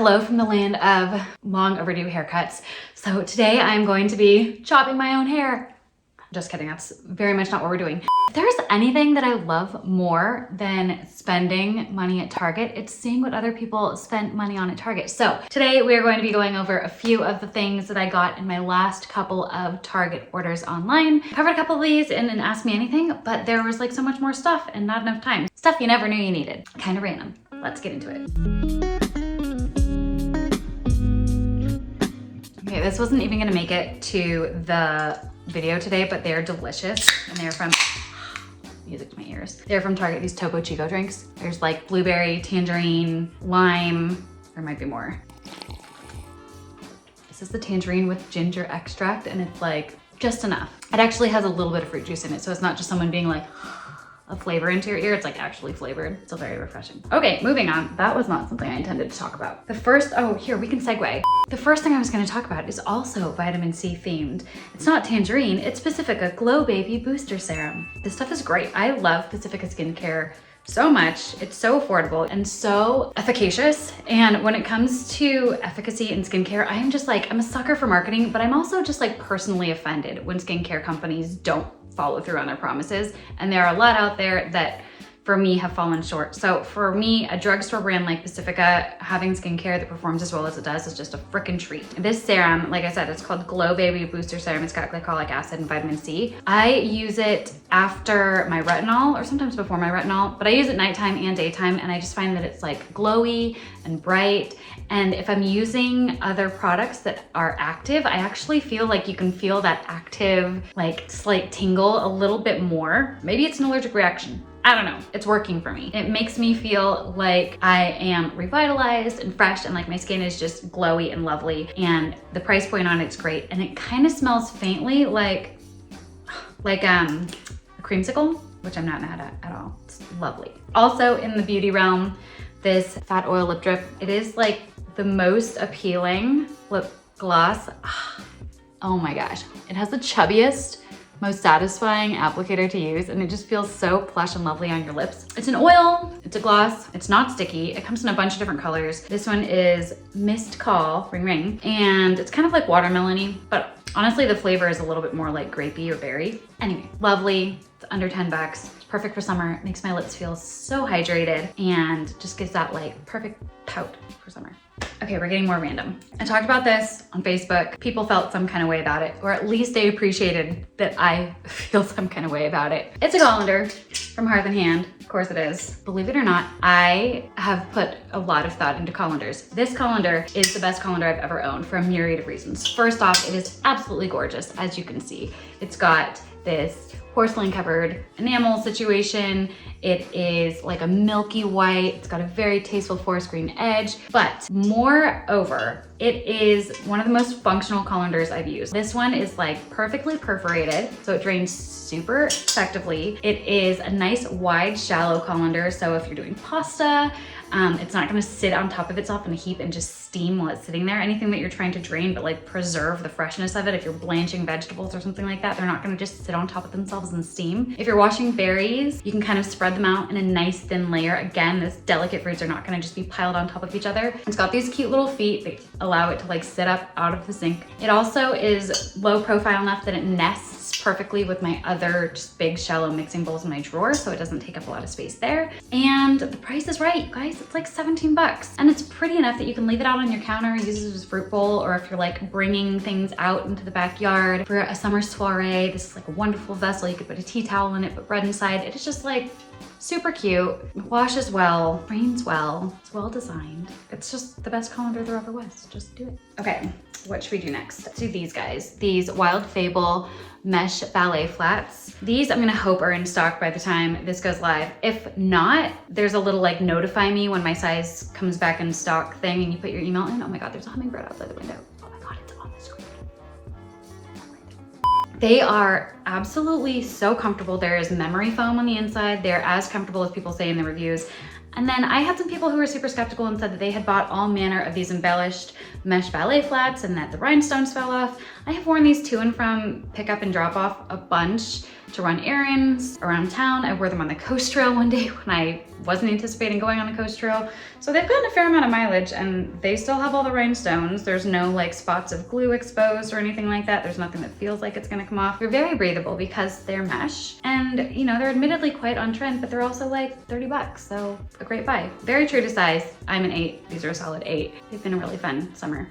Hello from the land of long overdue haircuts. So today I'm going to be chopping my own hair. Just kidding, that's very much not what we're doing. If there's anything that I love more than spending money at Target, it's seeing what other people spend money on at Target. So today we are going to be going over a few of the things that I got in my last couple of Target orders online. I covered a couple of these in an Ask Me Anything, but there was like so much more stuff and not enough time. Stuff you never knew you needed. Kind of random. Let's get into it. Okay, this wasn't even gonna make it to the video today, but they're delicious and they're from, music to my ears. They're from Target, these Topo Chico drinks. There's like blueberry, tangerine, lime, there might be more. This is the tangerine with ginger extract and it's like just enough. It actually has a little bit of fruit juice in it, so it's not just someone being like, a flavor into your ear, it's like actually flavored. It's very refreshing. Okay, moving on. That was not something I intended to talk about. The first, oh, here, we can segue. The first thing I was gonna talk about is also vitamin C themed. It's not Tangerine, it's Pacifica Glow Baby Booster Serum. This stuff is great. I love Pacifica skincare so much. It's so affordable and so efficacious. And when it comes to efficacy in skincare, I am just like, I'm a sucker for marketing, but I'm also just like personally offended when skincare companies don't follow through on their promises. And there are a lot out there that for me have fallen short. So for me, a drugstore brand like Pacifica having skincare that performs as well as it does is just a freaking treat. This serum, like I said, it's called Glow Baby Booster Serum. It's got glycolic acid and vitamin C. I use it after my retinol or sometimes before my retinol, but I use it nighttime and daytime. And I just find that it's like glowy and bright. And if I'm using other products that are active, I actually feel like you can feel that active, like slight tingle a little bit more. Maybe it's an allergic reaction. I don't know, it's working for me. It makes me feel like I am revitalized and fresh and like my skin is just glowy and lovely, and the price point on it's great. And it kind of smells faintly like a creamsicle, which I'm not mad at all. It's lovely. Also in the beauty realm, this fat oil lip drip, it is like the most appealing lip gloss. Oh my gosh. It has the chubbiest, most satisfying applicator to use, and it just feels so plush and lovely on your lips. It's an oil, it's a gloss, it's not sticky. It comes in a bunch of different colors. This one is Mist Call, ring ring, and it's kind of like watermelon-y, but honestly the flavor is a little bit more like grapey or berry. Anyway, lovely, it's under 10 bucks. It's perfect for summer. It makes my lips feel so hydrated and just gives that like perfect pout for summer. Okay, we're getting more random. I talked about this on Facebook. People felt some kind of way about it, or at least they appreciated that I feel some kind of way about it. It's a colander from Hearth and Hand. Of course it is. Believe it or not, I have put a lot of thought into colanders. This colander is the best colander I've ever owned for a myriad of reasons. First off, it is absolutely gorgeous, as you can see. It's got this porcelain covered enamel situation. It is like a milky white. It's got a very tasteful forest green edge, but moreover, it is one of the most functional colanders I've used. This one is like perfectly perforated, so it drains super effectively. It is a nice wide, shallow colander, so if you're doing pasta, it's not gonna sit on top of itself in a heap and just steam while it's sitting there. Anything that you're trying to drain but like preserve the freshness of it, if you're blanching vegetables or something like that, they're not gonna just sit on top of themselves and steam. If you're washing berries, you can kind of spread them out in a nice thin layer. Again, this delicate fruits are not gonna just be piled on top of each other. It's got these cute little feet that allow it to like sit up out of the sink. It also is low profile enough that it nests perfectly with my other just big shallow mixing bowls in my drawer, so it doesn't take up a lot of space there. And the price is right, you guys. It's like 17 bucks. And it's pretty enough that you can leave it out on your counter, use it as a fruit bowl, or if you're like bringing things out into the backyard for a summer soiree, this is like a wonderful vessel. You could put a tea towel in it, put bread inside. It is just like super cute, it washes well, drains well, it's well designed. It's just the best colander there ever was. Just do it. Okay, what should we do next? Let's do these guys. These Wild Fable mesh ballet flats. These I'm gonna hope are in stock by the time this goes live. If not, there's a little like notify me when my size comes back in stock thing and you put your email in. Oh my God, there's a hummingbird outside the window. Oh my God, it's on the screen. They are absolutely so comfortable. There is memory foam on the inside. They're as comfortable as people say in the reviews. And then I had some people who were super skeptical and said that they had bought all manner of these embellished mesh ballet flats and that the rhinestones fell off. I have worn these to and from pick up and drop off a bunch to run errands around town. I wore them on the coast trail one day when I wasn't anticipating going on the coast trail. So they've gotten a fair amount of mileage and they still have all the rhinestones. There's no like spots of glue exposed or anything like that. There's nothing that feels like it's gonna come off. They're very breathable because they're mesh and you know, they're admittedly quite on trend, but they're also like 30 bucks. So a great buy. Very true to size. I'm an 8. These are a solid 8. They've been a really fun summer.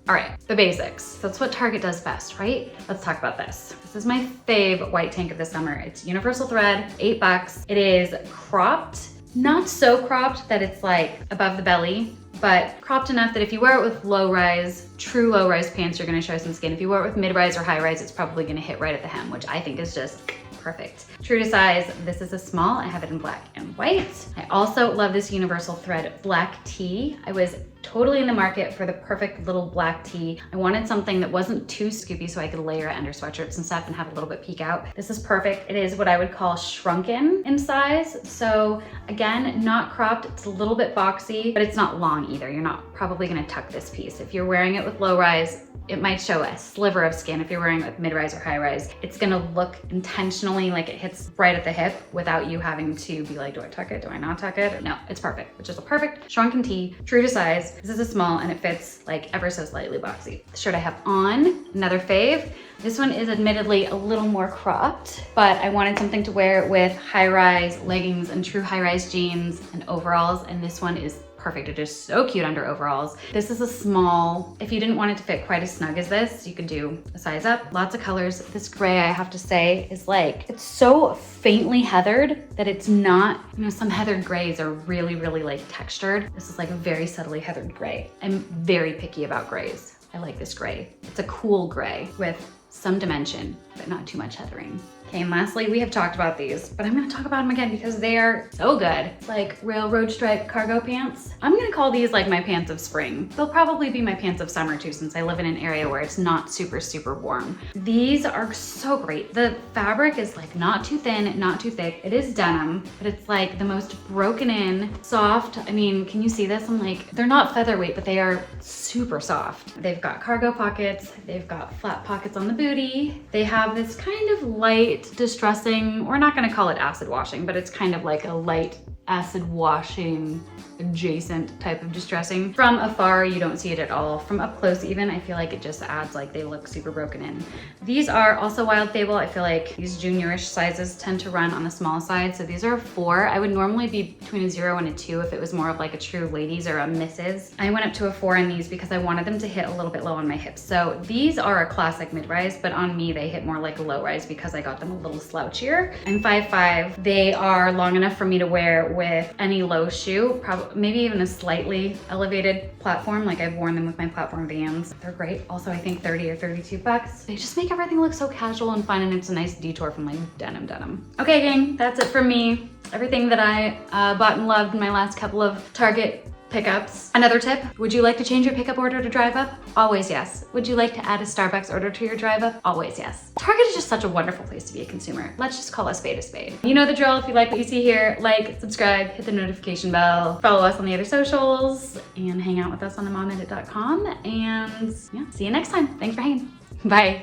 All right, the basics. That's what Target does best, right? Let's talk about this. This is my fave white tank of the summer. It's universal thread, 8 bucks. It is cropped, not so cropped that it's like above the belly, but cropped enough that if you wear it with low-rise, true low-rise pants, you're gonna show some skin. If you wear it with mid-rise or high-rise, it's probably gonna hit right at the hem, which I think is just perfect. True to size, this is a small. I have it in black and white. I also love this universal thread black tee. I was totally in the market for the perfect little black tee. I wanted something that wasn't too scoopy so I could layer it under sweatshirts and stuff and have a little bit peek out. This is perfect. It is what I would call shrunken in size. So again, not cropped. It's a little bit boxy, but it's not long either. You're not probably gonna tuck this piece. If you're wearing it with low rise, it might show a sliver of skin. If you're wearing it with mid-rise or high-rise, it's gonna look intentionally like it hits right at the hip without you having to be like, do I tuck it? Do I not tuck it? No, it's perfect. It's just a perfect shrunken tee, true to size. This is a small and it fits like ever so slightly boxy. The shirt I have on, another fave. This one is admittedly a little more cropped, but I wanted something to wear with high-rise leggings and true high-rise jeans and overalls, and this one is perfect. It is so cute under overalls. This is a small. If you didn't want it to fit quite as snug as this, you could do a size up. Lots of colors. This gray, I have to say, is like, it's so faintly heathered that it's not, you know, some heathered grays are really, really like textured. This is like a very subtly heathered gray. I'm very picky about grays. I like this gray. It's a cool gray with some dimension, but not too much heathering. Okay, and lastly, we have talked about these, but I'm gonna talk about them again because they are so good. It's like railroad stripe cargo pants. I'm gonna call these like my pants of spring. They'll probably be my pants of summer too, since I live in an area where it's not super, super warm. These are so great. The fabric is like not too thin, not too thick. It is denim, but it's like the most broken in, soft. I mean, can you see this? I'm like, they're not featherweight, but they are super soft. They've got cargo pockets. They've got flat pockets on the booty. They have this kind of light distressing, we're not gonna call it acid washing, but it's kind of like a light acid washing adjacent type of distressing. From afar, you don't see it at all. From up close even, I feel like it just adds like they look super broken in. These are also Wild Fable. I feel like these juniorish sizes tend to run on the small side. So these are a 4. I would normally be between a 0 and a 2 if it was more of like a true ladies or a misses. I went up to a 4 in these because I wanted them to hit a little bit low on my hips. So these are a classic mid-rise, but on me they hit more like a low-rise because I got them a little slouchier. I'm 5'5". They are long enough for me to wear with any low shoe, probably maybe even a slightly elevated platform. Like I've worn them with my platform Vans. They're great. Also, I think 30 or 32 bucks. They just make everything look so casual and fun, and it's a nice detour from like denim. Okay, gang, that's it for me. Everything that I bought and loved in my last couple of Target pickups. Another tip, would you like to change your pickup order to drive up? Always yes. Would you like to add a Starbucks order to your drive up? Always yes. Target is just such a wonderful place to be a consumer. Let's just call a spade a spade. You know the drill. If you like what you see here, like, subscribe, hit the notification bell, follow us on the other socials, and hang out with us on themomedit.com. And yeah, see you next time. Thanks for hanging. Bye.